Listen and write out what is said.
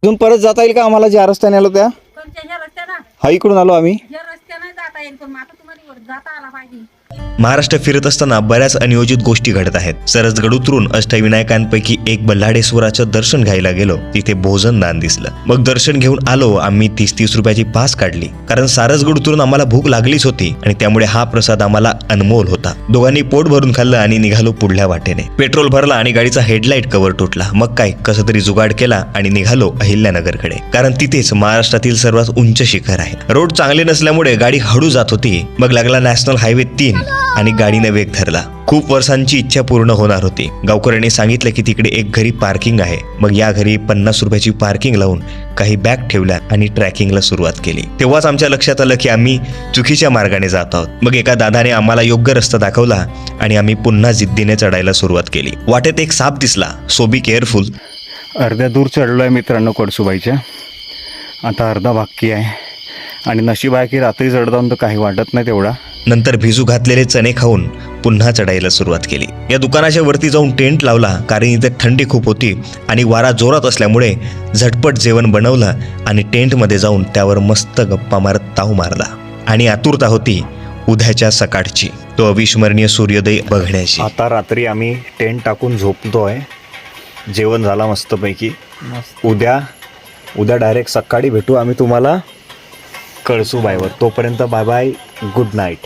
अजून परत जाता येईल का आम्हाला ज्या रस्त्याने आलो त्या? हा इकडून आलो आम्ही. महाराष्ट्र फिरत असताना बऱ्याच अनियोजित गोष्टी घडत आहेत. सरसगड उतरून अष्टविनायकांपैकी एक बल्लाडेश्वराचं दर्शन घ्यायला गेलो, तिथे भोजन दान दिसलं. मग दर्शन घेऊन आलो आम्ही. 30-30 रुपयाची पास काढली, कारण सारसगड उतरून आम्हाला भूक लागलीच होती आणि त्यामुळे हा प्रसाद आम्हाला अनमोल होता. दोघांनी पोट भरून खाल्लं आणि निघालो पुढल्या वाटेने. पेट्रोल भरला आणि गाडीचा हेडलाईट कव्हर तुटला. मग काय, कसं तरी जुगाड केला आणि निघालो अहिल्यानगरकडे, कारण तिथेच महाराष्ट्रातील सर्वात उंच शिखर आहे. रोड चांगले नसल्यामुळे गाडी हळू जात होती. मग लागला नॅशनल हायवे 3 आणि गाडीने वेग धरला. खूप वर्षांची इच्छा पूर्ण होणार होती. गावकऱ्यांनी सांगितलं की तिकडे एक घरी पार्किंग आहे. मग या घरी 50 रुपयाची पार्किंग लावून काही बॅग ठेवल्या आणि ट्रॅकिंगला सुरुवात केली. तेव्हाच आमच्या लक्षात आलं की आम्ही चुकीच्या मार्गाने जात आहोत. मग एका दादाने आम्हाला योग्य रस्ता दाखवला आणि आम्ही पुन्हा जिद्दीने चढायला सुरुवात केली. वाटेत एक साप दिसला, सो बी केअरफुल. अर्ध्या दूर चढलो आहे मित्रांनो कळसुबाईच्या. आता अर्धा बाकी आहे आणि नशीब आहे की रात्री चढताना तर काही वाटत नाही तेवढा. नंतर भिजू घातलेले चणे खाऊन पुन्हा चढायला सुरुवात केली. या दुकानाच्या वरती जाऊन टेंट लावला, कारण इथे थंडी खूप होती आणि वारा जोरात असल्यामुळे झटपट जेवण बनवलं आणि टेंटमध्ये जाऊन त्यावर मस्त गप्पा मारत ताव मारला. आणि आतुरता होती उद्याच्या सकाळची, तो अविस्मरणीय सूर्योदय बघण्याची. आता रात्री आम्ही टेंट टाकून झोपतोय. जेवण झाला मस्तपैकी. उद्या डायरेक्ट सकाळी भेटू आम्ही तुम्हाला कळसुबाईवर. तोपर्यंत बाय बाय, गुड नाईट.